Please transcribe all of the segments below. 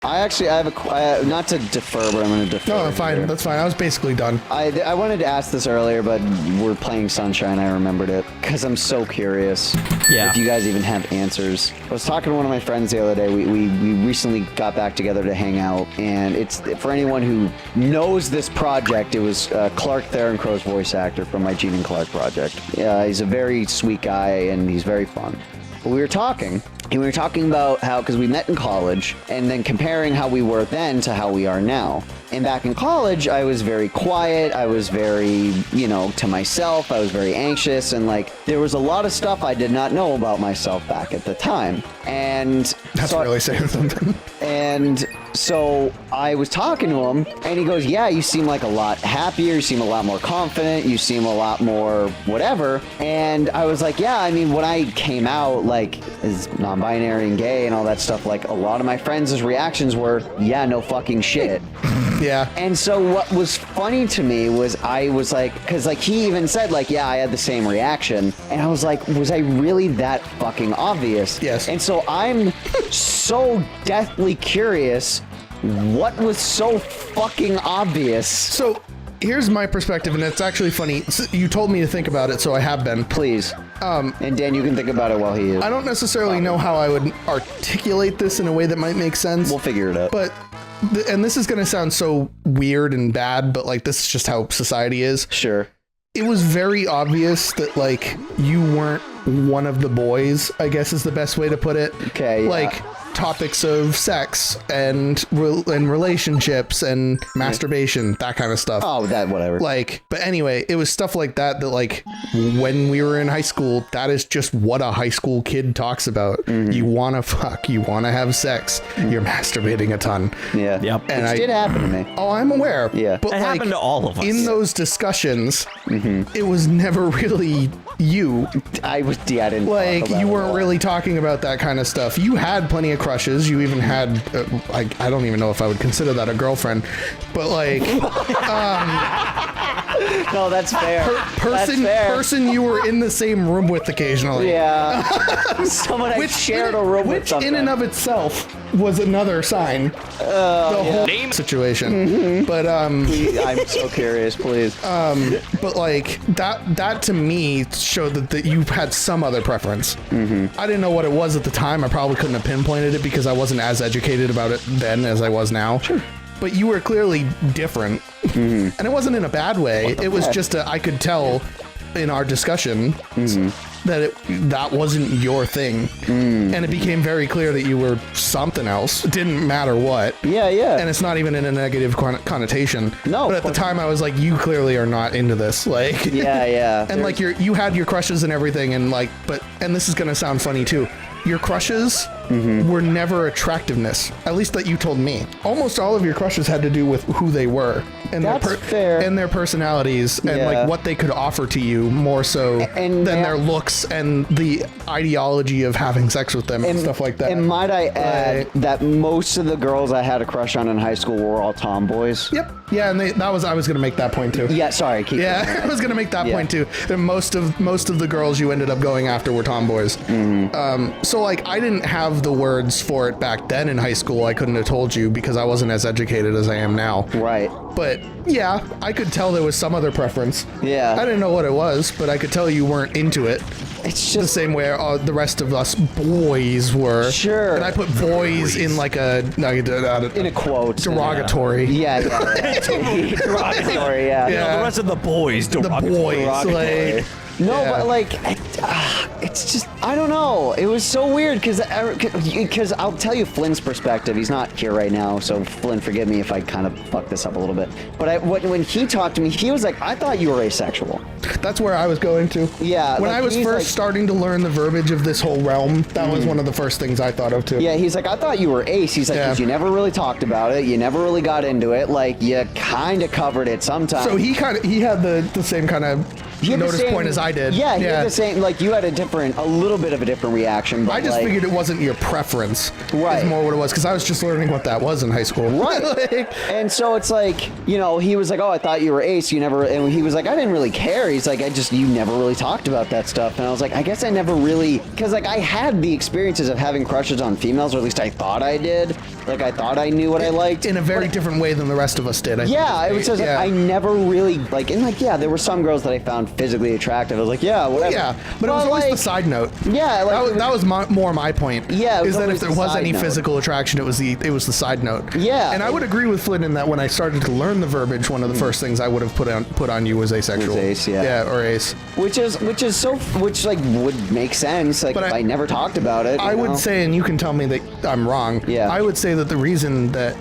I have not to defer, but I'm going to defer. No, fine. Here. That's fine. I was basically done. I wanted to ask this earlier, but we're playing Sunshine. I remembered it because I'm so curious. Yeah. If you guys even have answers. I was talking to one of my friends the other day. We recently got back together to hang out, and it's for anyone who knows this project. It was Clark Theroncrow's voice actor from my Gene and Clark project. He's a very sweet guy, and he's very fun. But we were talking. And we were talking about how, because we met in college, and then comparing how we were then to how we are now. And back in college, I was very quiet. I was very, to myself. I was very anxious. And, there was a lot of stuff I did not know about myself back at the time. And That's really saying something. And so I was talking to him, and he goes, yeah, you seem like a lot happier. You seem a lot more confident. You seem a lot more whatever. And I was like, yeah, I mean, when I came out, as non-binary and gay and all that stuff, a lot of my friends' reactions were, yeah, no fucking shit. Yeah. And so what was funny to me was I was like, because he even said yeah, I had the same reaction. And I was like, was I really that fucking obvious? Yes. And so I'm so deathly curious, what was so fucking obvious? So here's my perspective, and it's actually funny. You told me to think about it, so I have been. Please. And Dan, you can think about it while he is. I don't necessarily know how I would articulate this in a way that might make sense. We'll figure it out. But, and this is going to sound so weird and bad, but this is just how society is. Sure. It was very obvious that you weren't one of the boys, I guess is the best way to put it. Okay. Yeah. Topics of sex and relationships and masturbation, that kind of stuff. Oh, that whatever. But anyway, it was stuff like that when we were in high school, that is just what a high school kid talks about. Mm-hmm. You want to fuck, you want to have sex, you're masturbating a ton. Yeah. Yep. And it did happen to me. Oh, I'm aware. Yeah. But it happened to all of us. In those discussions, it was never really you. I didn't talk about you weren't really talking about that kind of stuff. You had plenty of crushes. You even had I don't even know if I would consider that a girlfriend, but no, that's fair. Person you were in the same room with occasionally. Yeah. Someone I shared a room with. Which in and of itself was another sign. The whole situation. Mm-hmm. But I'm so curious, please. But that to me showed that you had some other preference. Mm-hmm. I didn't know what it was at the time. I probably couldn't have pinpointed it because I wasn't as educated about it then as I was now. Sure. But you were clearly different. Mm-hmm. And it wasn't in a bad way. It was just I could tell in our discussion that that wasn't your thing. And it became very clear that you were something else. It didn't matter what. Yeah, yeah. And it's not even in a negative connotation. No. But at the time I was like, you clearly are not into this. Yeah, yeah. And you had your crushes and everything, and and this is gonna sound funny too. Your crushes were never attractiveness, at least that you told me. Almost all of your crushes had to do with who they were and fair. And their personalities and what they could offer to you more so than their looks and the ideology of having sex with them and stuff like that. And might I add that most of the girls I had a crush on in high school were all tomboys. Yep. Yeah, and I was going to make that point too. Yeah, sorry. I was going to make that point too. That most of the girls you ended up going after were tomboys. Mm-hmm. So I didn't have the words for it back then in high school. I couldn't have told you because I wasn't as educated as I am now. Right. But yeah, I could tell there was some other preference. Yeah. I didn't know what it was, but I could tell you weren't into it. It's just the same way the rest of us boys were. Sure. And I put boys in in a quote. Derogatory. Yeah. Derogatory, yeah. The rest of the boys. The boys. No, but it's just, I don't know. It was so weird because I'll tell you Flynn's perspective. He's not here right now, so Flynn, forgive me if I kind of fuck this up a little bit. But when he talked to me, he was like, I thought you were asexual. That's where I was going to. Yeah. When I was first starting to learn the verbiage of this whole realm, that was one of the first things I thought of too. Yeah, he's like, I thought you were ace. He's like, because you never really talked about it. You never really got into it. You kind of covered it sometimes. So he had the same kind of He had the notice same- point as I did. Yeah, he had the same. Like you had a little bit of a different reaction. But I just like, figured it wasn't your preference. Right. Is more what it was because I was just learning what that was in high school. Right. Like, And so it's like, you know, he was like, oh, I thought you were ace. You never, and he was like, I didn't really care. He's like, you never really talked about that stuff. And I was like, I guess I never really, because like I had the experiences of having crushes on females, or at least I thought I did. Like I thought I knew what I liked. in a very different way than the rest of us did. I think. Yeah, it was just like, I never really, like, and like, yeah, there were some girls that I found physically attractive. I was like, yeah, whatever. Yeah, but it was always the side note. Yeah, like, that was more my point. Yeah, it was is that if always there the was side any note. physical attraction, it was the side note. Yeah. and I would agree with Flynn in that when I started to learn the verbiage, one of the first things I would have put on you was asexual. Was ace, yeah. or ace. which like would make sense. Like But if I never talked about it. I you know? would say, and you can tell me that I'm wrong. Yeah. I would say that the reason that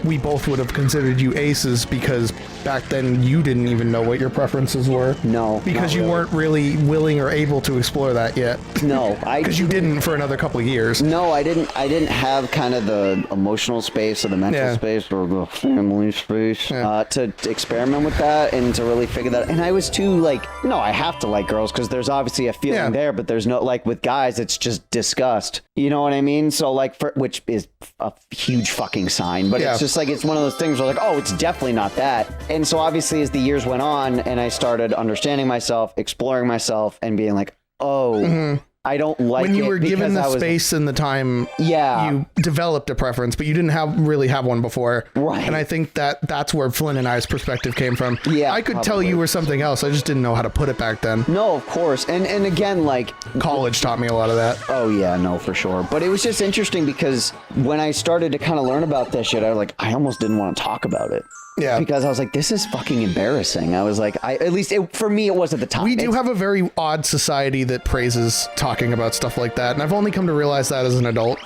we both would have considered you aces because back then you didn't even know what your preferences were. No, because not you really. weren't really willing or able to explore that yet. No, Because you didn't for another couple of years. No, I didn't have kind of the emotional space or the mental space or the family space to experiment with that and to really figure that. And I was too like, no, I have to like girls because there's obviously a feeling there, but there's no, like with guys, it's just disgust. You know what I mean? So like, which is a huge fucking sign, but it's just like, it's one of those things where like, oh, it's definitely not that. And so obviously as the years went on and I started understanding myself, exploring myself and being like, oh, I don't like when you it were given because the I was, space and the time, you developed a preference, but you didn't really have one before. Right. And I think that's where Flynn and I's perspective came from. Yeah, I could tell probably. you were something else. I just didn't know how to put it back then. No, of course. And again, like College taught me a lot of that. oh yeah, no, for sure. But it was just interesting because when I started to kind of learn about this shit, I was like, I almost didn't want to talk about it. Yeah. Because I was like, this is fucking embarrassing. I was like, at least for me, it was at the time. We do have a very odd society that praises talking about stuff like that, and I've only come to realize that as an adult.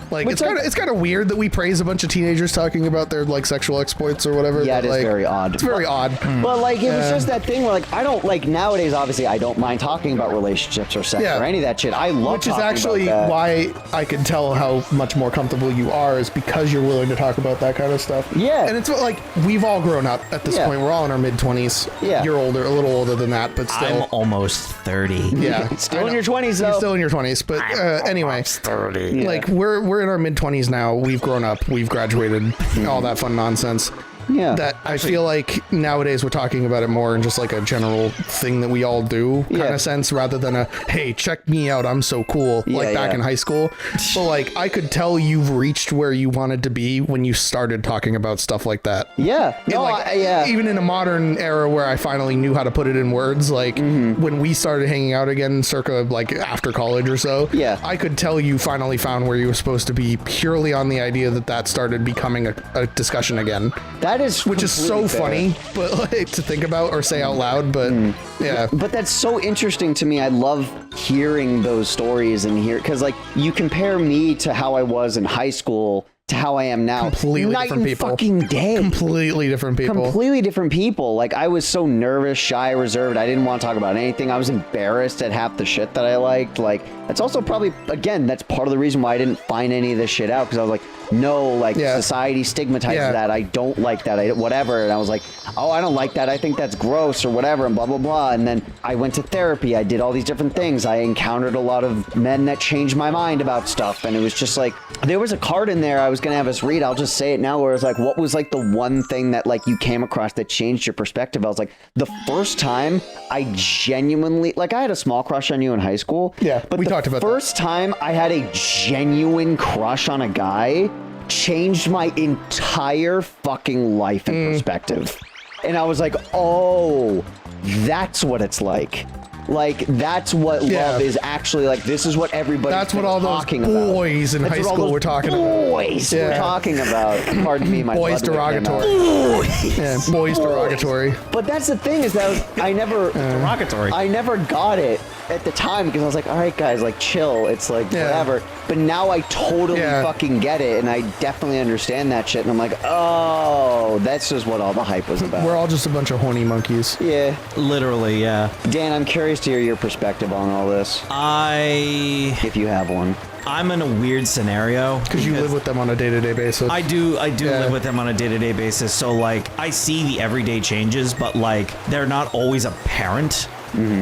Like, Which, it's kind of weird that we praise a bunch of teenagers talking about their like sexual exploits or whatever. Yeah, but, it is like, very odd. It's very odd. But like, it was just that thing where like, I don't like nowadays, obviously, I don't mind talking about relationships or sex or any of that shit. I love Which is talking actually about that. why I can tell how much more comfortable you are is because you're willing to talk about that kind of stuff. Yeah. And it's like, we've all grown up at this point. We're all in our mid-20s. Yeah. You're older, a little older than that, but still. I'm almost 30. Yeah. Still in your 20s though. You're still in your 20s, but anyway. 30. Like, we're in our mid-20s now. We've grown up. We've graduated. All that fun nonsense. Yeah. That I feel like nowadays we're talking about it more in just like a general thing that we all do kind of sense rather than a, hey, check me out, I'm so cool, like back in high school. But like, I could tell you've reached where you wanted to be when you started talking about stuff like that. Yeah. And No, like, yeah. even in a modern era where I finally knew how to put it in words, like when we started hanging out again circa like after college or so, I could tell you finally found where you were supposed to be purely on the idea that started becoming a discussion again. Which is so funny, but like to think about or say out loud, but yeah. But that's so interesting to me. I love hearing those stories and because like you compare me to how I was in high school to how I am now. Completely night different and people. fucking day. Completely different people. Completely different people. Like I was so nervous, shy, reserved. I didn't want to talk about anything. I was embarrassed at half the shit that I liked. Like that's also probably, again, that's part of the reason why I didn't find any of this shit out because I was like, no, like society stigmatizes that. I don't like that. Whatever. And I was like, oh, I don't like that. I think that's gross or whatever and blah, blah, blah. And then I went to therapy. I did all these different things. I encountered a lot of men that changed my mind about stuff. And it was just like, there was a card in there I was going to have us read. I'll just say it now where it's like, what was like the one thing that like you came across that changed your perspective? I was like, the first time I genuinely, like I had a small crush on you in high school. Yeah, but we talked about that. First time I had a genuine crush on a guy changed my entire fucking life and perspective. And I was like, oh, that's what it's like. Like, that's what love is actually like. This is what everybody's That's what all those talking boys in high school were talking about. Boys were talking about. Pardon me, my boys blood derogatory. Yeah, boys derogatory. But that's the thing is that I never Derogatory. I never got it at the time because I was like, all right, guys, like chill. It's like whatever. But now I totally fucking get it, and I definitely understand that shit. And I'm like, oh, that's just what all the hype was about. We're all just a bunch of horny monkeys. Yeah. Literally, yeah. Dan, I'm curious to hear your perspective on all this, I if you have one. I'm in a weird scenario Because you live with them on a day-to-day basis. I do live with them on a day-to-day basis, so like I see the everyday changes, but like they're not always apparent.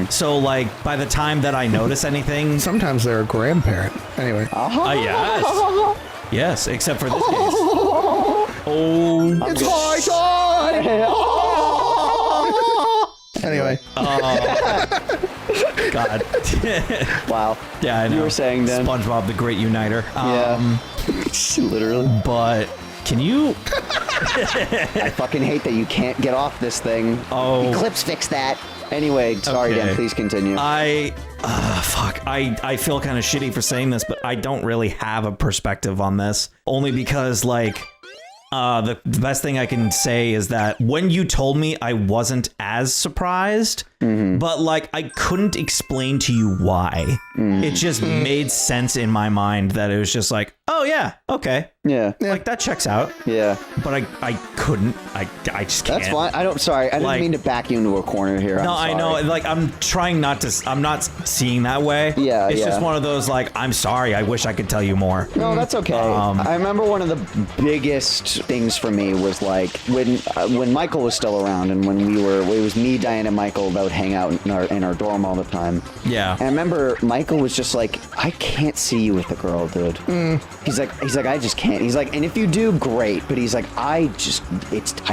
So like by the time that I notice anything, Sometimes they're a grandparent. Anyway. yes, except for this case. Oh, It's my time! Anyway. God. Wow. Yeah, I know. You were saying then. SpongeBob the Great Uniter. Yeah. Literally. But can you? I fucking hate that you can't get off this thing. Oh. Eclipse fix that. Anyway, sorry, Okay. Dan, please continue. Fuck. I feel kind of shitty for saying this, but I don't really have a perspective on this. Only because, like, the best thing I can say is that when you told me, I wasn't as surprised, but, like, I couldn't explain to you why. It just made sense in my mind that it was just like, oh, yeah, okay. Yeah. Like, that checks out. Yeah. But I couldn't. I just can't. That's fine. Sorry, I didn't mean to back you into a corner here. No, I know. Like, I'm trying not to. I'm not seeing that way. Yeah, It's yeah. just one of those, like, I'm sorry. I wish I could tell you more. No, that's okay. I remember one of the biggest things for me was like when Michael was still around and when it was me, Diane, and Michael that would hang out in our dorm all the time. Yeah. And I remember Michael was just like, I can't see you with a girl, dude. He's like, I just can't. He's like, and if you do, great. But he's like, I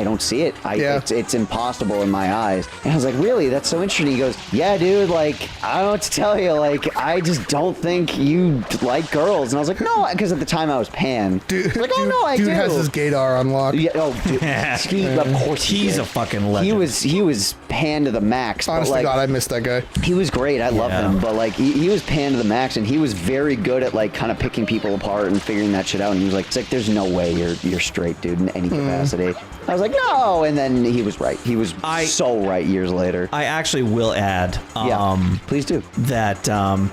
don't see it. It's impossible in my eyes. And I was like, really? That's so interesting. He goes, yeah, dude. Like, I don't know what to tell you. Like, I just don't think you like girls. And I was like, no, because at the time I was pan. Dude, like, oh no, I do. Dude has his gaydar unlocked. Yeah. Oh, dude. Of course He's did. a fucking legend. He was pan to the max. Honest but to like, God, I missed that guy. he was great. I loved Yeah. him, but like he was pan to the max, and he was very good at like kind of picking people apart and figuring that shit out. And he was like, "It's like there's no way you're straight, dude, in any capacity." I was like, "No," and then he was right. He was so right years later. I actually will add. Please do. That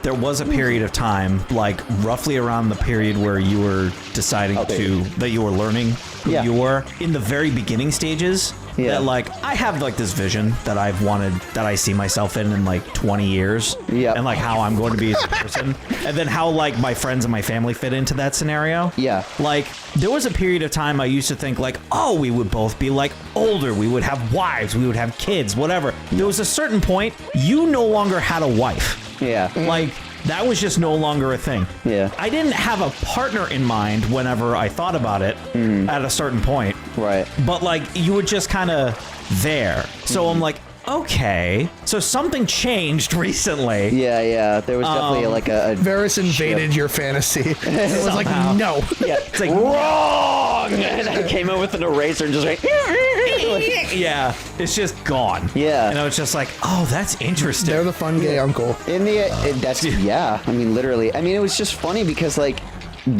there was a period of time, like roughly around the period where you were deciding that you were learning who you were in the very beginning stages. Yeah. That like I have like this vision that I've wanted, that I see myself in like 20 years. Yeah. And like how I'm going to be as a person, and then how like my friends and my family fit into that scenario. Yeah. Like there was a period of time I used to think like, oh, we would both be like older, we would have wives, we would have kids, whatever. There was a certain point you no longer had a wife. Yeah. Like that was just no longer a thing. Yeah. I didn't have a partner in mind whenever I thought about it at a certain point. Right. But like you were just kind of there. So I'm like, okay, so something changed recently. Yeah. There was definitely like a Varys invaded your fantasy. It was like, Somehow. no. Yeah, it's like wrong, and I came in with an eraser and just like. yeah, it's just gone. Yeah. And I was just like, oh, that's interesting. They're the fun gay uncle. Yeah. I mean, literally. I mean, it was just funny because like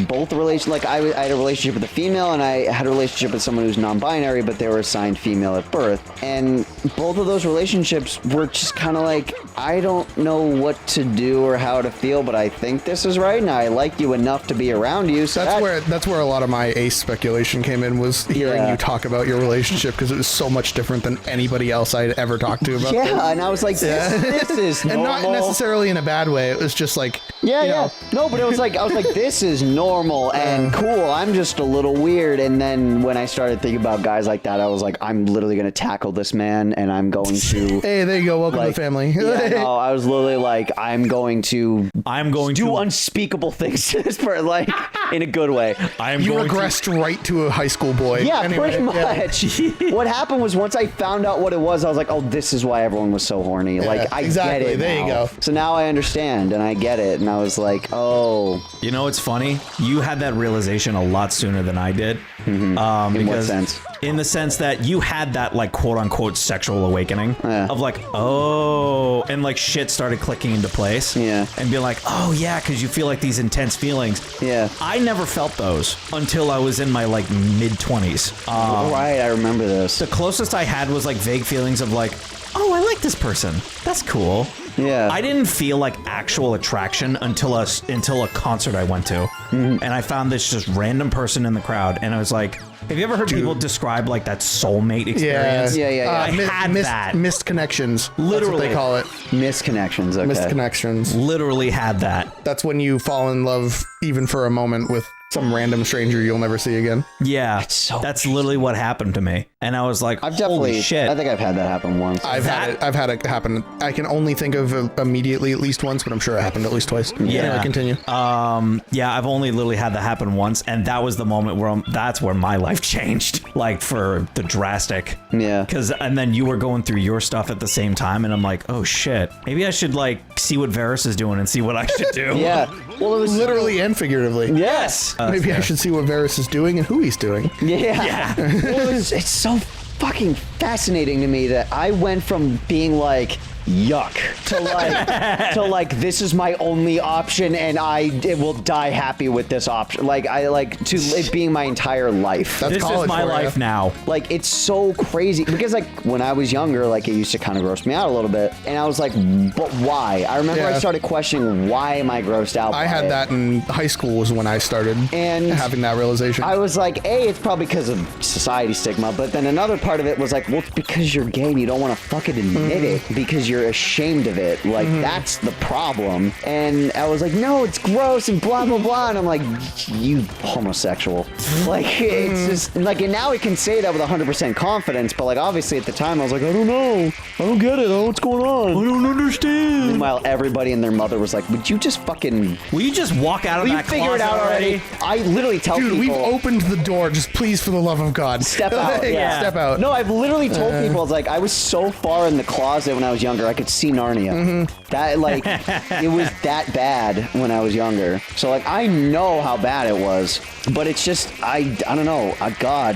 both I had a relationship with a female and I had a relationship with someone who's non-binary, but they were assigned female at birth. And both of those relationships were just kind of like, I don't know what to do or how to feel, but I think this is right, and I like you enough to be around you. So That's where a lot of my ace speculation came in, was hearing you talk about your relationship, because it was so much different than anybody else I'd ever talked to about this. and I was like, this is normal. And not necessarily in a bad way. It was just like, Yeah. No, but it was like, I was like, this is normal and cool. I'm just a little weird. And then when I started thinking about guys like that, I was like, I'm literally going to tackle this man, and I'm going to. hey, there you go. Welcome to the family. No, I was literally like, I'm going to do unspeakable things to this person, like in a good way. You regressed right to a high school boy. Yeah, Anyway, pretty much. What happened was once I found out what it was, I was like, oh, this is why everyone was so horny. Like, I exactly. get it. There you now. go. So now I understand and I get it. And I was like, oh. You know, it's funny. You had that realization a lot sooner than I did. In what sense? In the sense that you had that like quote unquote sexual awakening of like, oh, and like shit started clicking into place. Yeah. And being like, oh yeah, because you feel like these intense feelings. Yeah. I never felt those until I was in my like mid 20s. Right, I remember this. The closest I had was like vague feelings of like, oh, I like this person. That's cool. Yeah. I didn't feel like actual attraction until a concert I went to. And I found this just random person in the crowd, and I was like, have you ever heard people describe like that soulmate experience? Yeah. I had that. Missed connections. Literally. That's what they call it. Misconnections. Okay. Missed connections. Literally had that. That's when you fall in love, even for a moment, with some random stranger you'll never see again. Yeah, so that's literally what happened to me, and I was like, I've definitely. holy shit. I think I've had that happen once. I've had it happen. I can only think of immediately at least once, but I'm sure it happened at least twice. Yeah. Anyway, continue. Yeah, I've only literally had that happen once, and that was the moment where that's where my life changed, like for the drastic. Yeah. And then you were going through your stuff at the same time, and I'm like, oh shit, maybe I should like see what Varys is doing and see what I should do. Yeah. Well, it was Literally and figuratively. Yes. Maybe I should see what Varys is doing and who he's doing. Yeah. Well, it's so fucking fascinating to me that I went from being like yuck to like this is my only option and it will die happy with this option. Like I like to it being my entire life. That's This is college my for ya. life now. Like it's so crazy because like when I was younger, like it used to kind of gross me out a little bit, and I was like, but why? I remember I Yeah. started questioning why am I grossed out? I by had it? that in high school was when I started And having that realization. I was like, it's probably because of society stigma, but then another part of it was like, well, it's because you're gay and you don't want to fucking admit it because you're ashamed of it. Like, that's the problem. And I was like, no, it's gross and blah, blah, blah. And I'm like, you homosexual. Like, it's just, like, and now I can say that with 100% confidence, but like, obviously at the time I was like, I don't know. I don't get it. I don't know what's going on. I don't understand. Meanwhile, everybody and their mother was like, would you just fucking... Will you just walk out of Will you that figure it closet out already? I literally tell Dude, people... we've opened the door. Just please, for the love of God. Step out. Like, Yeah. Step out. No, I've literally told people, it's like, I was so far in the closet when I was younger, I could see Narnia. That, like, it was that bad when I was younger. So, like, I know how bad it was, but it's just, I don't know, God,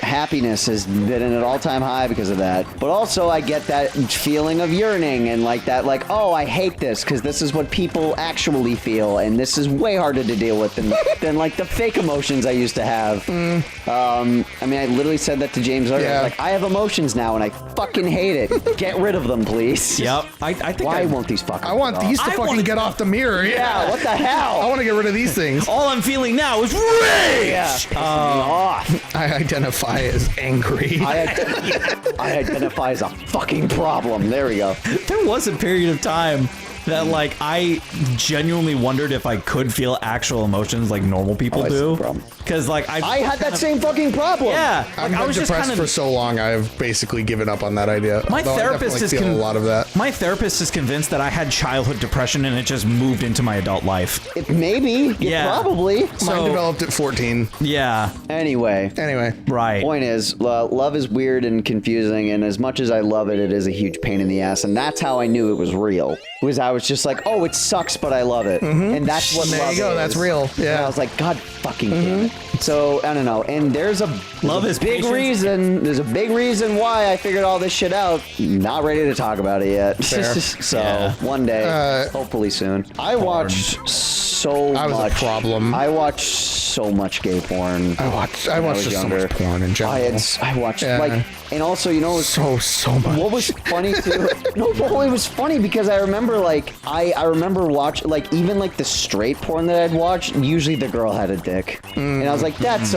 happiness has been at an all-time high because of that. But also, I get that feeling of yearning and, like, that, like, oh, I hate this because this is what people actually feel, and this is way harder to deal with than like, the fake emotions I used to have. I mean, I literally said that to James earlier. Yeah. Like, I have emotions now, and I fucking hate it. Get rid of them, please. Yep. I think Why won't these fucking I want these to I fucking wanna- get off the mirror. Yeah, what the hell? I want to get rid of these things. all I'm feeling now is rage. Yeah, pissing me off. I identify as angry. I identify as a fucking problem. There we go. There was a period of time that like I genuinely wondered if I could feel actual emotions like normal people I see the do. problem. Because like I had that same fucking problem. yeah, I've like, I been was just depressed kind for of. so long. I've basically given up on that idea. My Although therapist I is definitely feel a lot of that. My therapist is convinced that I had childhood depression and it just moved into my adult life. Maybe. Yeah. Probably. Mine So developed at 14. yeah, Anyway. Anyway, right. Point is, love is weird and confusing, and as much as I love it, it is a huge pain in the ass, and that's how I knew it was real. Was I was just like, oh, it sucks, but I love it, and that's what There love you go, is. that's real. And Yeah. I was like, God fucking damn it. So I don't know, and there's a big patience. reason. There's a big reason why I figured all this shit out. Not ready to talk about it yet. Fair. So Yeah. one day, hopefully soon. I watched so I was a much. problem. I watched so much gay porn. I watched was just younger. so much porn in general. I watched Yeah. like, and also, you know, it was so much. what was funny too? No, well, it was funny because I remember like I remember watching like even like the straight porn that I'd watched. Usually the girl had a dick, and I was like, that's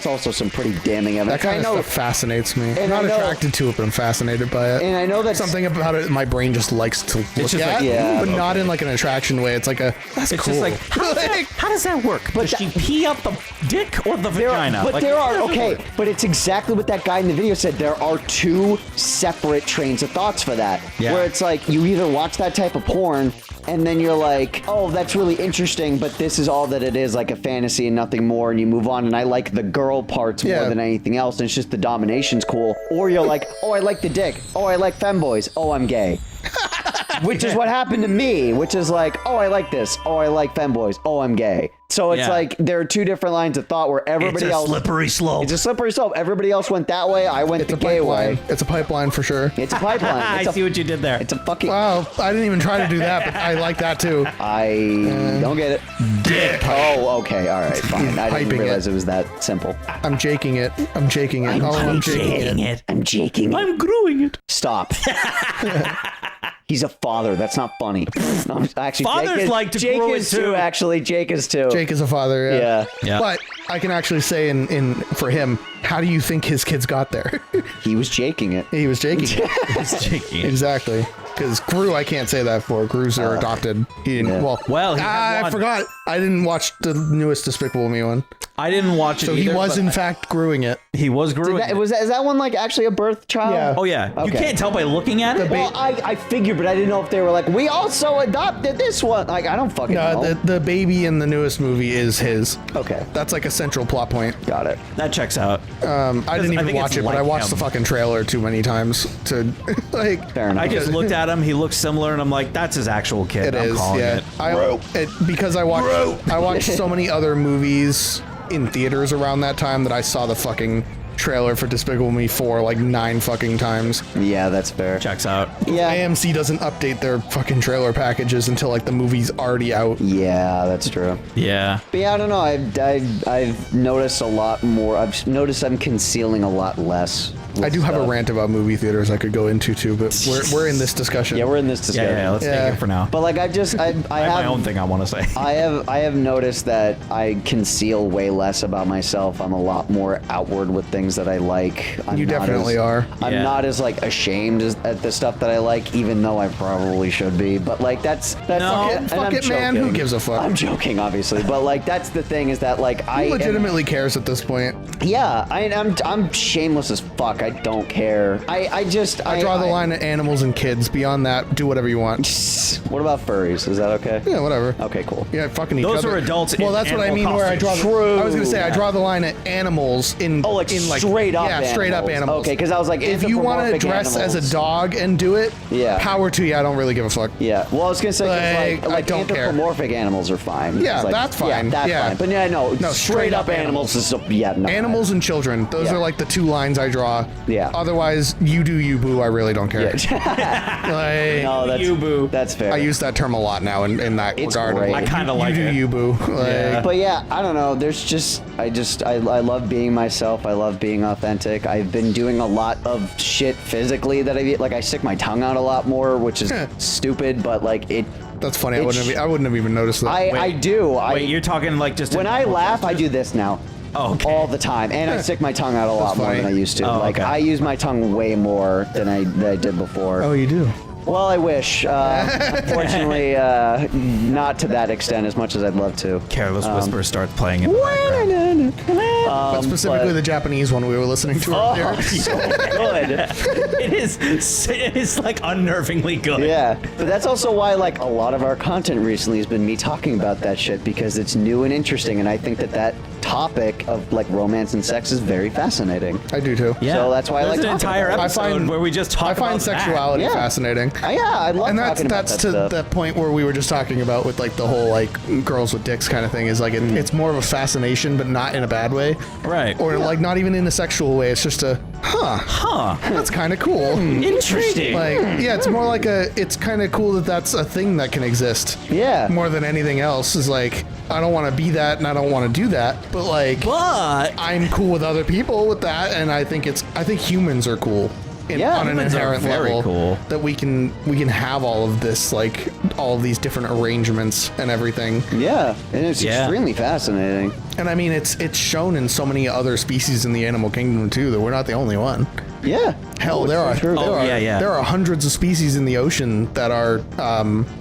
also some pretty damning evidence. That kind I of know, stuff fascinates me. I'm And not I know- attracted to it, but I'm fascinated by it. and I know that Something about it, my brain just likes to look just at, like, yeah. but not in like an attraction way. It's like a that's It's cool. just like how does that work? Does she pee out the dick or the vagina? But Like, there how are does it okay, work? but it's exactly what that guy in the video said. There are two separate trains of thoughts for that. Yeah. Where it's like you either watch that type of porn and then you're like, oh, that's really interesting, but this is all that it is, like a fantasy and nothing more, and you move on. And I like the girl parts more Yeah. than anything else, and it's just the domination's cool. Or you're like, oh, I like the dick. Oh, I like femboys. Oh, I'm gay. Which is what happened to me, which is like, oh, I like this. Oh, I like femboys. Oh, I'm gay. So it's Yeah. like there are two different lines of thought where everybody It's a else. slippery slope. It's a slippery slope. Everybody else went that way. I went it's the a gay pipeline. way. It's a pipeline for sure. It's a pipeline. I It's see what you did there. It's a fucking. Wow, I didn't even try to do that, but I like that too. I don't get it. Dick. Oh, okay. All right. Fine. I didn't Piping realize it. it was that simple. I'm jaking it. I'm jaking it. I'm I'm jaking Shaking it. it. I'm jaking. I'm growing it. Stop. He's a father. That's not funny. No, actually, Fathers like to Jake grow is it too. Actually, Jake is too. Jake is a father. Yeah. Yeah. But I can actually say in for him, how do you think his kids got there? He was jaking it. He was jaking it. It's Jakey. Exactly. Because Gru, I can't say that for. Gru's are adopted. He didn't. Yeah. Well, he had I one. forgot. I didn't watch the newest Despicable Me one. I didn't watch it So either, he was but in fact growing it. he was growing. Is that one like actually a birth child? Yeah. Oh yeah, you Okay. can't tell by looking at it. Well, I figured, but I didn't know if they were like, we also adopted this one. Like, I don't fucking know. The baby in the newest movie is his. Okay. That's like a central plot point. Got it. That checks out. I didn't I even think watch it's it, but I like watched him. the fucking trailer too many times to like. Fair enough. I just looked at him. He looks similar, and I'm like, that's his actual kid. It I'm is, calling yeah. it. Because I watched so many other movies in theaters around that time that I saw the fucking trailer for Despicable Me 4 like 9 fucking times. Yeah, that's fair. Checks out. Yeah. AMC doesn't update their fucking trailer packages until like the movie's already out. Yeah, that's true. Yeah. But yeah, I don't know. I've noticed a lot more. I've noticed I'm concealing a lot less. I do have a stuff. rant about movie theaters I could go into too, but we're in this discussion. Yeah, we're in this discussion. Yeah. Let's Yeah. take it for now. But like, I have my own thing I want to say. I have noticed that I conceal way less about myself. I'm a lot more outward with things that I like. You definitely are. I'm Yeah. not as like ashamed at the stuff that I like, even though I probably should be. But like that's No. and Fuck I'm it, man. Who joking. gives a fuck? I'm joking, obviously, but like that's the thing is that like Who legitimately cares at this point? I'm shameless as fuck. I don't care. I draw the line at animals and kids. Beyond that, do whatever you want. What about furries? Is that okay? Yeah, whatever. Okay, cool. Yeah, fucking each Those other. are adults Well, in that's what I animal mean. Where I draw. costumes. True. I was gonna say I draw the line at animals in. Oh, like in straight up. Yeah, straight up animals. Okay, because I was like, if you want to anthropomorphic dress as animals. a dog and do it, Yeah. power to you. I don't really give a fuck. Yeah. Well, I was gonna say 'cause Like, I don't care. anthropomorphic animals are fine. Yeah, It's like, that's fine. Yeah, that's Yeah. fine. But yeah, no, No, straight up animals is no. Animals and children. Those Yeah. are like the two lines I draw. Yeah. Otherwise, you do you, boo. I really don't care. Like, No, that's You, boo. That's fair. I use that term a lot now in that It's regard. great. I kind of You like do it. you, boo. Like, Yeah. But yeah, I don't know. There's just I love being myself. I love being authentic. I've been doing a lot of shit physically that I stick my tongue out a lot more, which is stupid, but like it. That's funny. I It's- wouldn't have even noticed that. I do. Wait, you're talking like just when I laugh, I do this now. Oh, okay. All the time, and I stick my tongue out a lot more funny. than I used to. Oh, like okay. I use my tongue way more than I did before. Oh, you do. Well, I wish. Unfortunately, not to that extent as much as I'd love to. Careless Whisper starts playing in the background. But specifically the Japanese one we were listening to Oh, earlier. so good. It is like unnervingly good. Yeah, but that's also why like a lot of our content recently has been me talking about that shit because it's new and interesting, and I think that topic of like romance and sex is very fascinating. I do too. Yeah. So that's why I There's like an talking entire about it. episode where we just talk I find about that. sexuality Yeah. fascinating. Yeah, I love And talking about that's that to stuff. the point where we were just talking about with like the whole like girls with dicks kind of thing is like it's more of a fascination, but not in a bad way, Right. or like not even in a sexual way. It's just a that's kind of cool. Interesting. Like yeah, it's more like it's kind of cool that that's a thing that can exist. Yeah. More than anything else is like I don't want to be that and I don't want to do that, but like But I'm cool with other people with that, and I think humans are cool. Yeah, on an humans are inherent very level, cool. that we can have all of this, like all of these different arrangements and everything. Yeah, and it's Yeah. extremely fascinating. And I mean, it's shown in so many other species in the animal kingdom too that we're not the only one. Yeah. Hell, Oh, there are it's true. there are hundreds of species in the ocean that are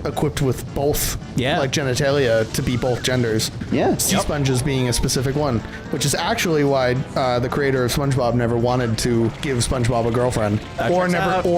equipped with both, like genitalia to be both genders. Yeah. Sea sponges being a specific one, which is actually why the creator of SpongeBob never wanted to give SpongeBob a girlfriend, or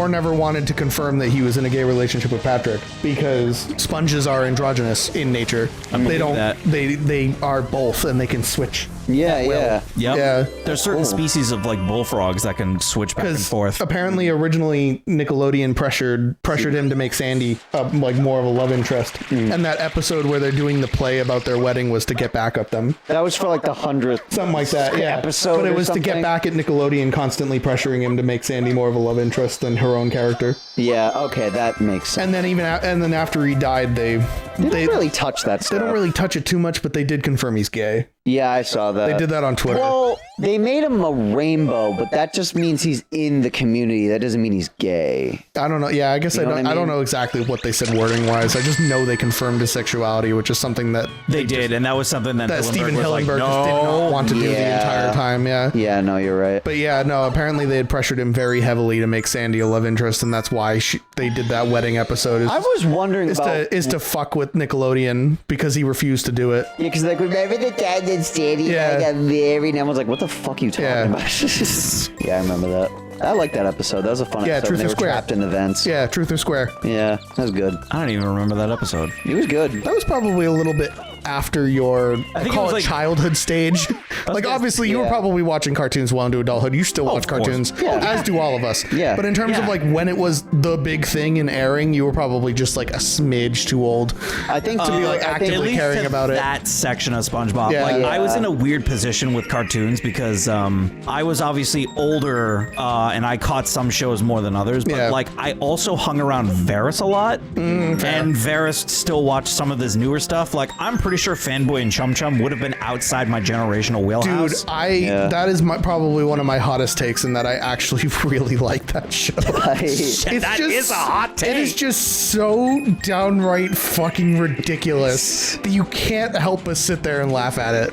never wanted to confirm that he was in a gay relationship with Patrick, because sponges are androgynous in nature. They don't. that. They are both, and they can switch. Yeah, yeah. Yep. Yeah. There's certain species of like bullfrogs that can switch back and Because forth. apparently, originally Nickelodeon pressured him to make Sandy like more of a love interest, and that episode where they're doing the play about their wedding was to get back at them, That was for like the 100th. something like that. Yeah, Episode but it or was to something? get back at Nickelodeon, constantly pressuring him to make Sandy more of a love interest than her own character. Yeah, okay, that makes sense. And then then after he died, they They didn't really touch that they stuff. don't really touch it too much, but they did confirm he's gay. Yeah, I saw that. They did that on Twitter. Well, they made him a rainbow, but that just means he's in the community. That doesn't mean he's gay. I don't know. Yeah, I guess You know what I I don't mean? know exactly what they said wording wise. I just know they confirmed his sexuality, which is something that They did, and that was something that Steven was like, Hillenburg just did not want to do the Yeah. entire time. Yeah. Yeah, no, you're right. But yeah, no, apparently they had pressured him very heavily to make Sandy a love interest, and that's why they did that wedding episode. I was wondering Is about... to fuck with Nickelodeon because he refused to do it. Yeah, because like, remember the time that Sandy Yeah. got married? And everyone's like, what the fuck are you talking Yeah. about? Yeah, I remember that. I like that episode. That was a fun Yeah, episode. Truth They or were Square. trapped in the vents. Yeah, Truth or Square. Yeah, that was good. I don't even remember that episode. It was good. That was probably a little bit after your think call it was it like- childhood stage. Like obviously you were yeah. probably watching cartoons well into adulthood. You still watch of course. cartoons, Yeah. as do all of us. Yeah. But in terms of Yeah. like when it was the big thing in airing, you were probably just like a smidge too old. I think To be, like, I actively At least caring to about it. that section of SpongeBob. Yeah. Like Yeah. I was in a weird position with cartoons because I was obviously older and I caught some shows more than others. But Yeah. like I also hung around Varys a lot, and Varys still watched some of this newer stuff. Like I'm pretty sure Fanboy and Chum Chum would have been outside my generational Dude, wheelhouse. that is probably one of my hottest takes, in that I actually really like that show. That is a hot take. It is just so downright fucking ridiculous that you can't help but sit there and laugh at it.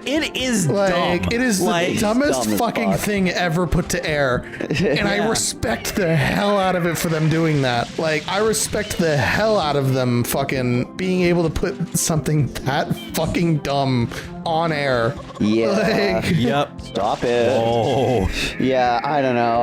It is Like, dumb. it is like, the dumbest dumb as fucking fuck. thing ever put to air. And I Yeah. respect the hell out of it for them doing that. Like, I respect the hell out of them fucking being able to put something that fucking dumb on air. Yeah. Like, Yep. Stop it. Oh. Yeah, I don't know.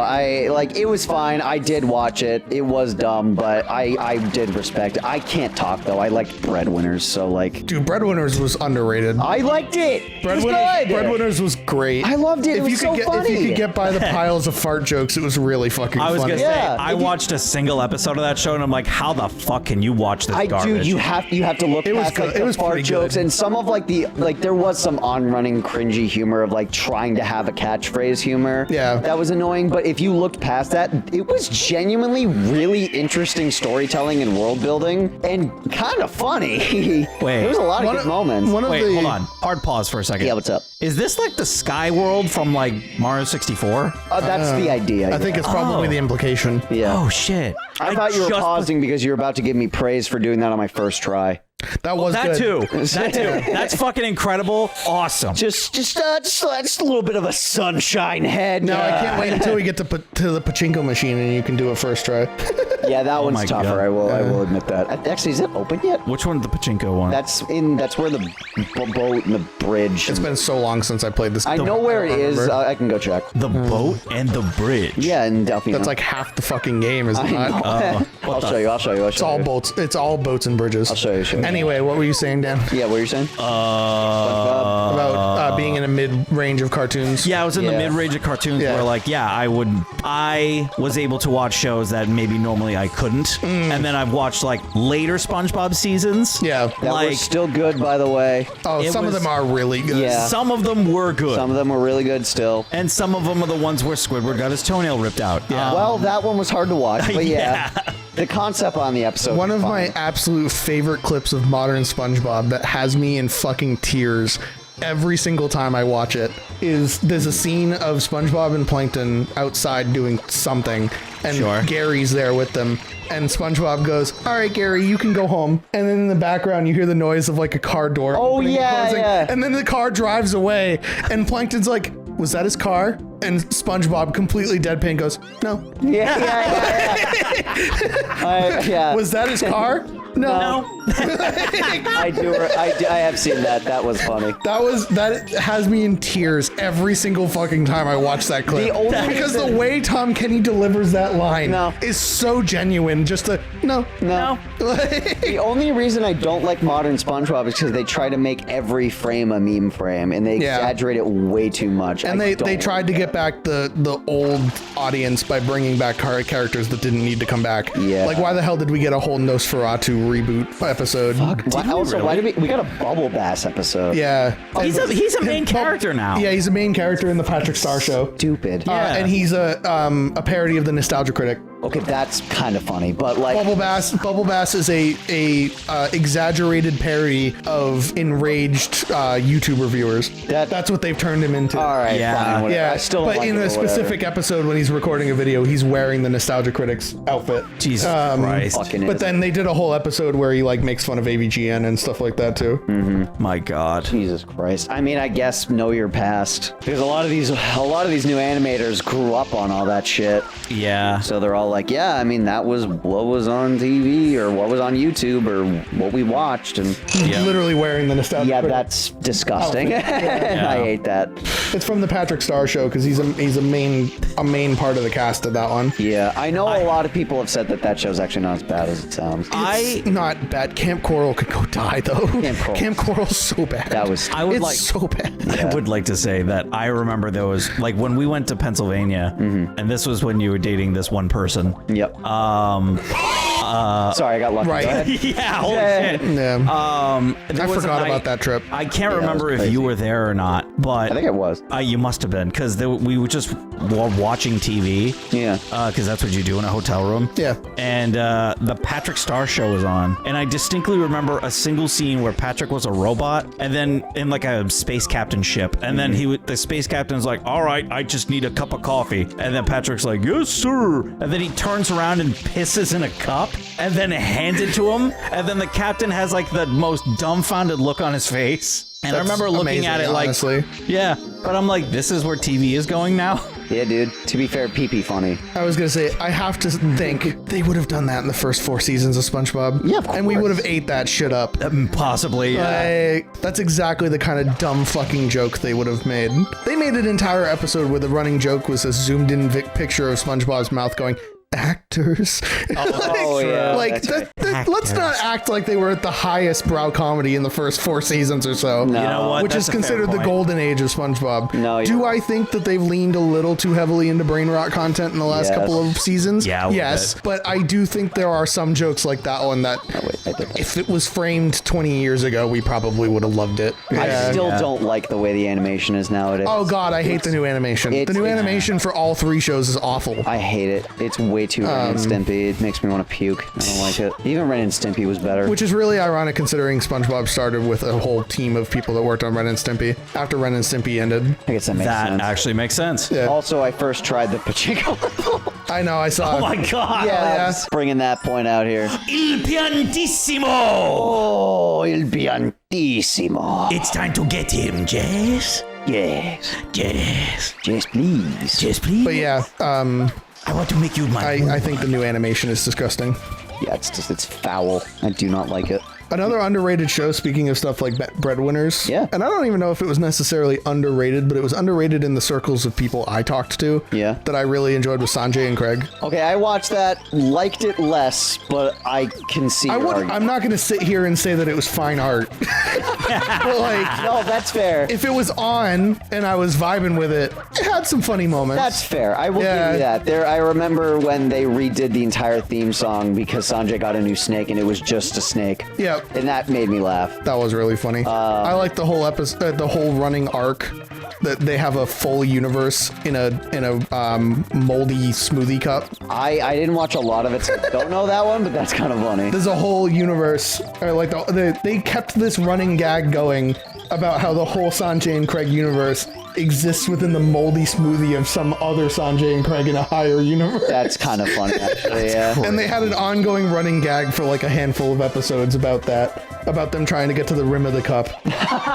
It was fine. I did watch it. It was dumb, but I did respect it. I can't talk though. I liked Breadwinners, so like dude, Breadwinners was underrated. I liked it. It was good. Breadwinners was great. I loved it. It was so If you funny. could get by the piles of fart jokes, it was really fucking I was funny. gonna say, Yeah. I watched a single episode of that show, and I'm like, how the fuck can you watch this garbage? Dude, you have to look It was past good. like It the was fart pretty jokes good. and some of like there was some on-running cringy humor of like trying to have a catchphrase humor. Yeah. That was annoying, but if you looked past that, it was genuinely really interesting storytelling and world building and kind of funny. Wait. There was a lot of good moments. Wait, hold on. Hard pause for a second. Yeah, what's up? Is this like the Sky World from like Mario 64? That's the idea. I think it's probably Oh. the implication. Yeah. Oh shit! I thought you were just- pausing because you were about to give me praise for doing that on my first try. That was That good. too. That too. That's fucking incredible. Awesome. Just a little bit of a sunshine head. No, I can't wait until we get to the pachinko machine and you can do a first try. Yeah, that one's my tougher. God. I will admit that. Actually, is it open yet? Which one's the pachinko one? That's where the boat and the bridge. It's been so long since I played this. I know where it is. remember. I can go check. the boat and the bridge. Yeah, in Delphine. That's like half the fucking game, is it I not? know. I'll show you. It's all boats. It's all boats and bridges. I'll show you. Anyway, what were you saying, Dan? Yeah, what were you saying? About being in a mid-range of cartoons? Yeah, I was in the Yeah. mid-range of cartoons Yeah. where, like, I was able to watch shows that maybe normally I couldn't, and then I've watched like later SpongeBob seasons. Yeah. that was like still good, by the way. Oh, It some of was- them are really good. Yeah. some of them were good, Some of them were really good still. and some of them are the ones where Squidward got his toenail ripped out. Yeah. Well, that one was hard to watch, but yeah. Yeah. The concept on the episode. One was of my fine. absolute favorite clips of modern SpongeBob that has me in fucking tears every single time I watch it is there's a scene of SpongeBob and Plankton outside doing something, and Sure. Gary's there with them. And SpongeBob goes, "All right, Gary, you can go home." And then in the background, you hear the noise of like a car door. Oh, opening and yeah, closing. yeah. And then the car drives away, and Plankton's like, "Was that his car?" And SpongeBob, completely deadpan, goes, "No." Yeah. Yeah. Was that his car? No. I have seen that. That was funny. That has me in tears every single fucking time I watch that clip. The only because reason- the way Tom Kenny delivers that line No. is so genuine. Just a no. The only reason I don't like modern SpongeBob is because they try to make every frame a meme frame, and they Yeah. exaggerate it way too much. And I they don't tried to like get back the old audience by bringing back characters that didn't need to come back. Yeah. Like, why the hell did we get a whole Nosferatu reboot episode? it. Why did we got a Bubble Bass episode? Yeah. He's a main character now. Yeah, he's a main character in the Patrick Star Show. Stupid. Yeah. And he's a parody of the Nostalgia Critic. Okay, that's kind of funny, but like Bubble Bass is a exaggerated parody of enraged YouTuber viewers. That's what they've turned him into. all right, Yeah. fine, whatever. Yeah, I still don't but like in it, a but whatever. specific episode when he's recording a video, he's wearing the Nostalgia Critics outfit. Jesus Christ. Fucking But is. then they did a whole episode where he like makes fun of AVGN and stuff like that too. My God. Jesus Christ. I mean, I guess know your past, because a lot of these new animators grew up on all that shit. Yeah. So they're all like, yeah, I mean, that was what was on TV or what was on YouTube or what we watched. And Yeah. Literally wearing the Nostalgia yeah, Critics. that's disgusting. I hate that. It's from the Patrick Star Show because he's a main part of the cast of that one. Yeah, I know a lot of people have said that show's actually not as bad as it sounds. It's not bad. Camp Coral could go die though. Camp Coral. Coral's so bad. That was... I would it's like. so bad. I would like to say that I remember there was like when we went to Pennsylvania, and this was when you were dating this one person. Yep. Sorry, I got lucky. Right. Go ahead. Yeah. Holy Yeah. shit. Yeah. There I was a forgot night- about that trip. I can't that remember was if crazy. you were there or not, but I think it was. You must have been because we were just watching TV. Yeah. Because that's what you do in a hotel room. Yeah. And the Patrick Star Show was on, and I distinctly remember a single scene where Patrick was a robot, and then in like a space captain ship, and then the space captain's like, "All right, I just need a cup of coffee," and then Patrick's like, "Yes, sir," and then he turns around and pisses in a cup, and then hands it to him, and then the captain has like the most dumbfounded look on his face. And I That's remember looking at it amazing, like, honestly. yeah, but I'm like, this is where TV is going now. Yeah, dude. To be fair, pee-pee funny. I was gonna say, I have to think they would have done that in the first 4 seasons of SpongeBob. Yeah, of and we course. would have ate that shit up. Possibly, yeah. Like, that's exactly the kind of dumb fucking joke they would have made. They made an entire episode where the running joke was a zoomed in picture of SpongeBob's mouth going, actors. Oh, yeah. Like, that's right. let's not act like they were at the highest brow comedy in the first 4 seasons or so. No. You know what? Which That's is a fair considered the point. golden age of SpongeBob. No, Do you're I think that they've leaned a little too heavily into brain rot content in the last Yes. couple of seasons? Yeah, a little yes, bit. but I do think there are some jokes like that one that Oh, wait, I did that. if it was framed 20 years ago, we probably would have loved it. I still Yeah. don't like the way the animation is nowadays. Oh god, I hate the new animation. The it's- new it's- animation for all 3 shows is awful. I hate it. It's way too Ren and Stimpy. It makes me want to puke. I don't like it. Even Ren and Stimpy was better. Which is really ironic considering SpongeBob started with a whole team of people that worked on Ren and Stimpy after Ren and Stimpy ended. I guess that makes That sense. actually makes sense. Yeah. Also, I first tried the pachinko level. I know, I saw Oh it. my God. Yeah, yeah. just bringing that point out here. Il piantissimo. Oh, il piantissimo. It's time to get him, Jess. Yes. Jess. Yes, please. Jess, please. But yeah, I want to make you my. I think the new animation is disgusting. Yeah, it's foul. I do not like it. Another underrated show, speaking of stuff like Breadwinners. Yeah. And I don't even know if it was necessarily underrated, but it was underrated in the circles of people I talked to. Yeah. That I really enjoyed with Sanjay and Craig. Okay, I watched that, liked it less, but I can see your argument. I'm not going to sit here and say that it was fine art. But like, No, that's fair. if it was on and I was vibing with it, it had some funny moments. That's fair. I will Yeah. give you that. There, I remember when they redid the entire theme song because Sanjay got a new snake and it was just a snake. Yeah. And that made me laugh. That was really funny. I like the whole episode, the whole running arc that they have a full universe in a moldy smoothie cup. I didn't watch a lot of it, so I don't know that one, but that's kind of funny. There's a whole universe. Like they kept this running gag going about how the whole Sanjay and Craig universe exists within the moldy smoothie of some other Sanjay and Craig in a higher universe. That's kind of funny, actually, yeah. And they had an ongoing running gag for like a handful of episodes about that, about them trying to get to the rim of the cup.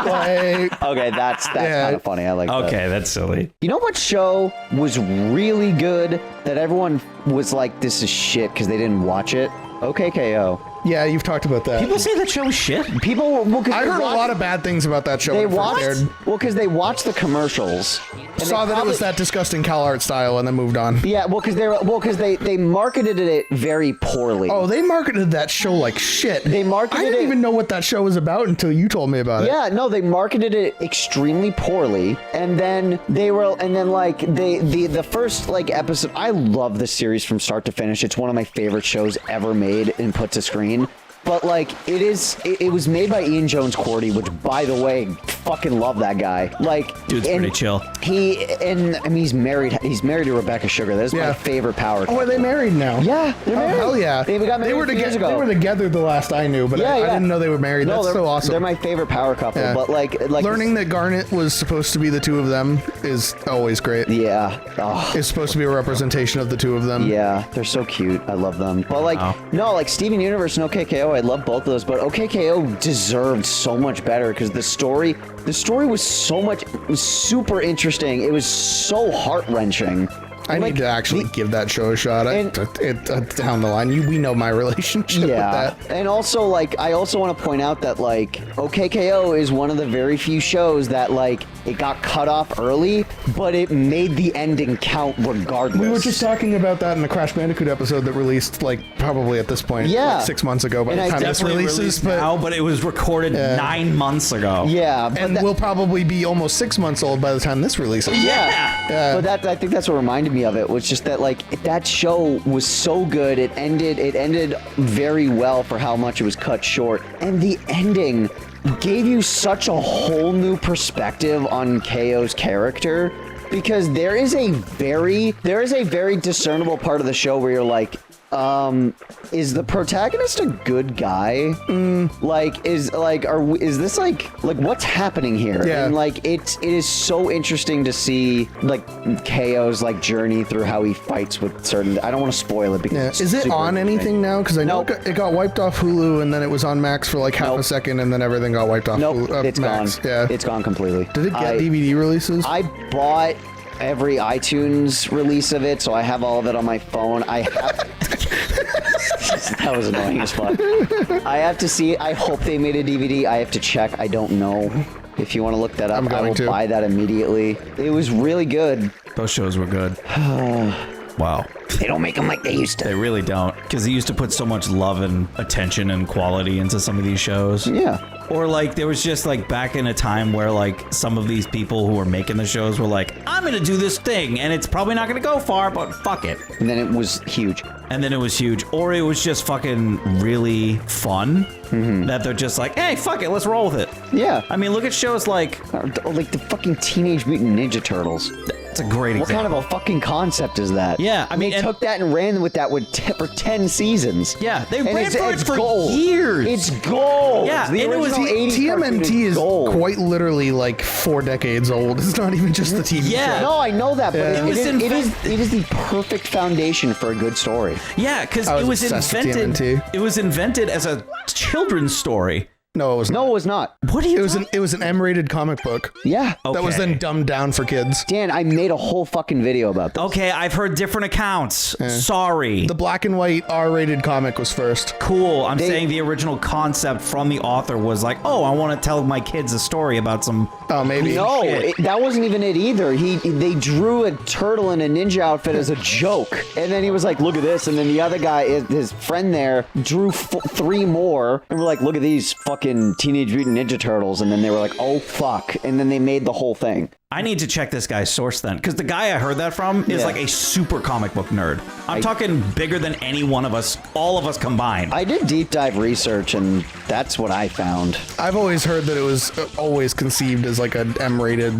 Like, Okay, that's Yeah. kind of funny. I like that. Okay, that's silly. You know what show was really good that everyone was like, this is shit because they didn't watch it? OKKO. yeah, you've talked about that. People say that show is shit. People, well, 'cause I they heard a watched- lot of bad things about that show. They when it first watched, aired. well, because they watched the commercials. and they Saw that it was probably- that disgusting CalArt style and then moved on. Yeah, well, because they marketed it very poorly. Oh, they marketed that show like shit. They marketed I didn't it- even know what that show was about until you told me about it. Yeah, no, they marketed it extremely poorly, and then like the first like episode. I love this series from start to finish. It's one of my favorite shows ever made and put to screen. but like it was made by Ian Jones Quartey, which by the way, fucking love that guy. Like, Dude's pretty chill. I mean, he's married to Rebecca Sugar. That is my favorite power couple. Oh, are they married now? Yeah, they're married. Hell yeah. They got married a few years ago. They were together the last I knew, but I didn't know they were married. No, That's so awesome. They're my favorite power couple. Yeah. But like learning that Garnet was supposed to be the two of them is always great. Yeah. Oh. It's supposed to be a representation of the two of them. Yeah, they're so cute. I love them. But like, no, like Steven Universe and OKKO, I love both of those. But OKKO deserved so much better because the story was super interesting. It was so heart-wrenching. I need to actually give that show a shot. Down the line, we know my relationship with that. And also, like, I also want to point out that, like, OKKO is one of the very few shows that, like, it got cut off early, but it made the ending count regardless. We were just talking about that in the Crash Bandicoot episode that released, like, probably at this point, like 6 months ago by the time this releases. But it was recorded 9 months ago. Yeah. And will probably be almost 6 months old by the time this releases. Yeah. But I think that's what reminded me of it, was just that, like, that show was so good. It ended very well for how much it was cut short. And the ending gave you such a whole new perspective on KO's character, because there is a very discernible part of the show where you're like, is the protagonist a good guy? Like, is this like what's happening here? Yeah. And like, it is so interesting to see like KO's like journey through how he fights with certain. I don't want to spoil it because it's is it super on anything now? Because I know it got wiped off Hulu, and then it was on Max for like half a second, and then everything got wiped off. Hulu, it's Max. gone. Yeah, it's gone completely. Did it get DVD releases? I bought every iTunes release of it, so I have all of it on my phone. I have. That was annoying as fuck. I have to see it. I hope they made a DVD. I have to check. I don't know. If you want to look that up, I will buy that immediately. It was really good. Those shows were good. Wow. They don't make them like they used to. They really don't. Because they used to put so much love and attention and quality into some of these shows. Yeah. Or like there was just like back in a time where like some of these people who were making the shows were like, I'm going to do this thing and it's probably not going to go far, but fuck it. And then it was huge. Or it was just fucking really fun that they're just like, hey, fuck it, let's roll with it. Yeah. I mean, look at shows like the fucking Teenage Mutant Ninja Turtles. That's a great example. What kind of a fucking concept is that? Yeah, I mean, they took that and ran with that for 10 seasons. Yeah, they ran for it for years. It's gold. Yeah, the original 80s TMNT is gold. quite literally like 4 decades old. It's not even just the TV show. No, I know that, but it is the perfect foundation for a good story. Yeah, because it was invented. It was invented as a children's story. No, it was not. No, it was not. What do you? It was an M-rated comic book. Yeah. That was then dumbed down for kids. Dan, I made a whole fucking video about this. Okay, I've heard different accounts. Sorry. The black and white R-rated comic was first. Cool. I'm saying the original concept from the author was like, oh, I want to tell my kids a story about some. Oh, maybe. No, that wasn't even it either. They drew a turtle in a ninja outfit as a joke, and then he was like, "Look at this," and then the other guy, his friend there, drew 3 more, and we're like, "Look at these fucking Teenage Mutant Ninja Turtles," and then they were like, "Oh fuck," and then they made the whole thing. I need to check this guy's source then, because the guy I heard that from is like a super comic book nerd. I'm talking bigger than any one of us, all of us combined. I did deep dive research, and that's what I found. I've always heard that it was always conceived as like an M-rated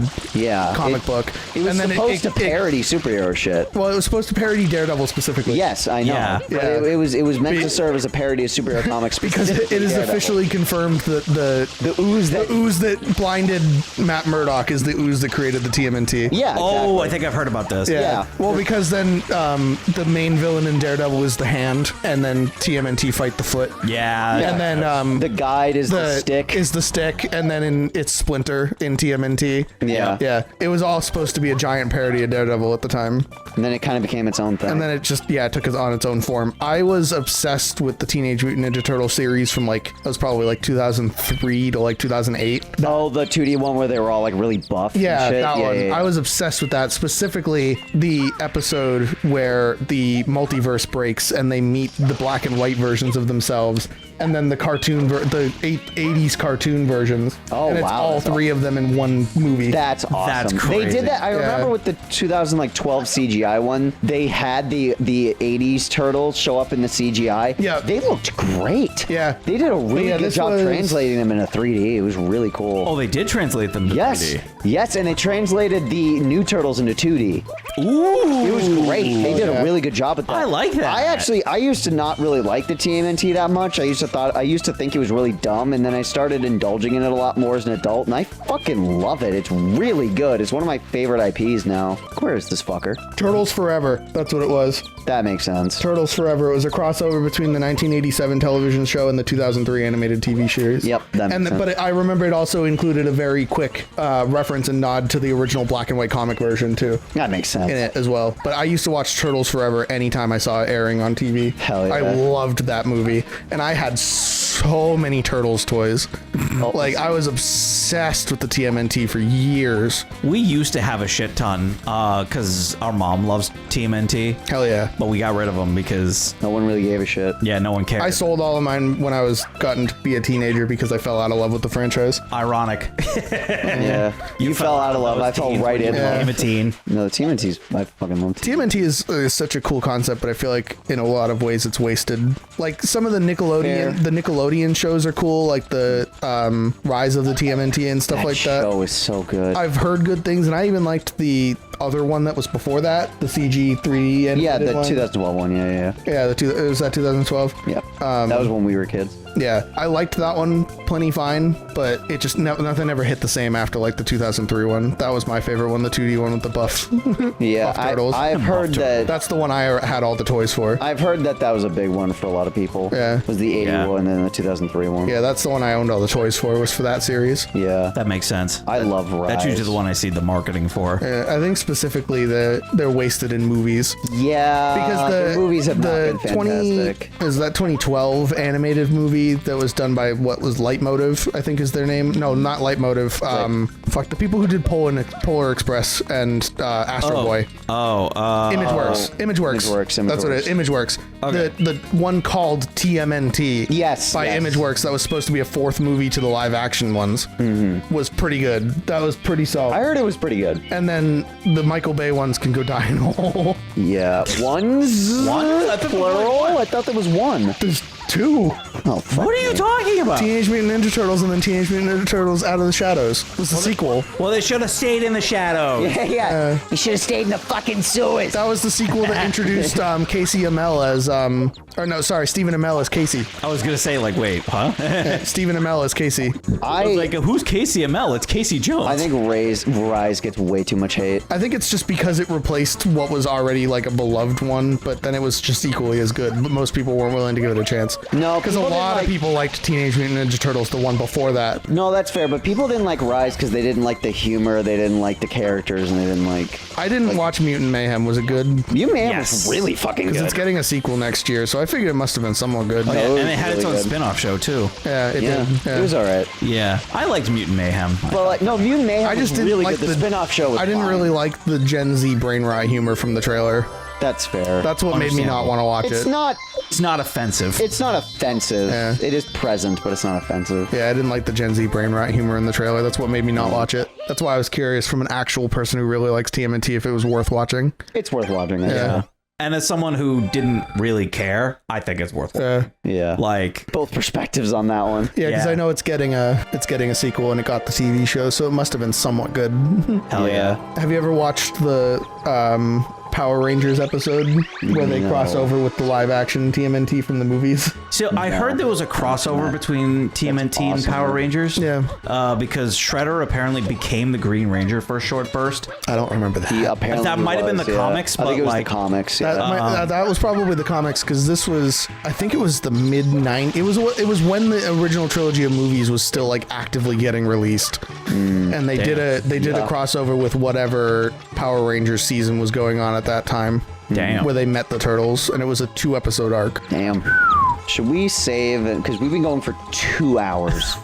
comic book. It was supposed to parody superhero shit. Well, it was supposed to parody Daredevil specifically. Yes, I know. Yeah. But it was meant to serve as a parody of superhero comics because it is officially confirmed that the ooze that blinded Matt Murdock is the ooze that created the TMNT. Yeah. Exactly. Oh, I think I've heard about this. Yeah. Well, because then the main villain in Daredevil is the hand, and then TMNT fight the foot. Yeah. And then the guide is the stick. Is the stick, and then it's Splinter in TMNT. Yeah. Yeah. It was all supposed to be a giant parody of Daredevil at the time. And then it kind of became its own thing. And then it just took it on its own form. I was obsessed with the Teenage Mutant Ninja Turtle series from it was probably like 2003 to like 2008. Oh, the 2D one where they were all like really buff. Yeah, and shit. that one. Yeah. I was obsessed with that. Specifically, the episode where the multiverse breaks and they meet the black and white versions of themselves, and then the cartoon, the 80s cartoon versions. Oh, and it's wow, all that's three of them in one movie. That's awesome. That's They crazy. did that. I remember with the 2012 CGI one, they had the 80s turtles show up in the CGI. Yeah. They looked great. Yeah. They did a really Yeah, good this job was- translating them into 3D. It was really cool. Oh, they did translate them to Yes, 3D. yes, and they translated the new turtles into 2D. Ooh. It was great. They did a really good job at that. I like that. I used to not really like the TMNT that much. I used to think it was really dumb, and then I started indulging in it a lot more as an adult, and I fucking love it. It's really good. It's one of my favorite IPs now. Where is this fucker? Turtles Forever. That's what it was. That makes sense. Turtles Forever. It was a crossover between the 1987 television show and the 2003 animated TV series. Yep, that makes sense. But I remember it also included a very quick reference and nod to the original black and white comic version too. That makes sense. In it as well. But I used to watch Turtles Forever anytime I saw it airing on TV. Hell yeah. I loved that movie. And I had so many Turtles toys. Like, I was obsessed with the TMNT for years. We used to have a shit ton because our mom loves TMNT, Hell yeah. but we got rid of them because, No one really gave a shit. yeah, no one cared. I sold all of mine when I was gotten to be a teenager because I fell out of love with the franchise. Ironic. Yeah. You fell out of love. I fell right in love. I'm a teen. No, the TMNT's, I fucking love TMNT is such a cool concept, but I feel like in a lot of ways it's wasted. Like some of the Nickelodeon shows are cool, like the Rise of the TMNT and stuff like that. That show is so good. I've heard good things, and I even liked the other one that was before that, the CG 3D animated Yeah, the one. 2012 one. Yeah. Yeah, was that 2012? Yeah. That was when we were kids. Yeah, I liked that one plenty fine, but it just nothing ever hit the same after like the 2003 one. That was my favorite one, the 2D one with the buff. Yeah, buff turtles. I've heard that. That's the one I had all the toys for. I've heard that was a big one for a lot of people. Yeah. Was the 80 Yeah. one and then the 2003 one. Yeah, that's the one I owned all the toys for, was for that series. Yeah. That makes sense. I love Rise. That's usually the one I see the marketing for. I think specifically they're wasted in movies. Yeah. Because the movies have not been 20 fantastic. is that 2012 animated movie that was done by what was Leitmotiv, I think is their name. No, not Leitmotiv. Fuck, the people who did Polar Express and Astro Boy. Imageworks. Imageworks. That's what it is. Imageworks. Okay. The one called TMNT. Yes, By yes. Imageworks, that was supposed to be a fourth movie to the live action ones. Was pretty good. That was pretty solid. I heard it was pretty good. And then the Michael Bay ones can go die in a hole. Yeah. Ones? One? I thought there was Plural? one. I thought there was one. There's two. Oh, fuck. What are you talking about? Teenage Mutant Ninja Turtles and then Teenage Mutant Ninja Turtles Out of the Shadows was the sequel. Well, they should have stayed in the shadows. Yeah. You should have stayed in the fucking sewers. That was the sequel that introduced Casey Amell as Stephen Amell as Casey. I was gonna say, like, wait, huh? Stephen Amell as Casey. I was like, who's Casey Amell? It's Casey Jones. I think Rise gets way too much hate. I think it's just because it replaced what was already like a beloved one, but then it was just equally as good. But most people weren't willing to give it a chance. No, because a people didn't lot of like- people liked Teenage Mutant Ninja Turtles, the one before that. No, that's fair, but people didn't like Rise because they didn't like the humor, they didn't like the characters, and they didn't like... I didn't watch Mutant Mayhem. Was it good? You Man Yes. was really fucking Because good. it's getting a sequel next year, so I figured it must have been somewhat good. yeah. and it was it had its really own good. spin-off show too. Yeah, it Yeah, did. Yeah. it was alright. Yeah, I liked Mutant Mayhem. Well, like, no, Mutant Mayhem I just was didn't really like good. The spin-off show was I didn't fine. really like the Gen Z brain rot humor from the trailer. That's fair. That's what made me not want to watch it's it. not... It's not offensive. It's not offensive. Yeah. It is present, but it's not offensive. Yeah, I didn't like the Gen Z brain rot humor in the trailer. That's what made me not watch it. That's why I was curious from an actual person who really likes TMNT if it was worth watching. It's worth watching. Yeah. And as someone who didn't really care, I think it's worth it. Yeah. Like, Both perspectives on that one. Yeah, because Yeah. I know it's getting a sequel and it got the TV show, so it must have been somewhat good. hell yeah. Have you ever watched the Power Rangers episode where they cross over with the live action TMNT from the movies? So I heard there was a crossover between TMNT and awesome. Power Rangers. Yeah. Because Shredder apparently became the Green Ranger for a short burst. I don't remember that. He apparently That might have been was, the yeah. comics, I think but, it was like, the comics. Yeah. That was probably the comics because this was, I think it was the mid-90s. It was when the original trilogy of movies was still like actively getting released, and they did a crossover with whatever Power Rangers season was going on at that time. Damn. Where they met the turtles, and it was a 2-episode arc. Damn. Should we save it? Because we've been going for 2 hours.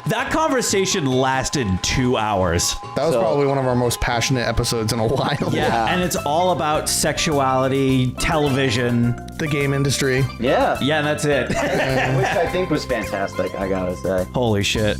That conversation lasted 2 hours. That was probably one of our most passionate episodes in a while. Yeah, and it's all about sexuality, television. The game industry. Yeah. Yeah, and that's it. Which I think was fantastic, I gotta say. Holy shit.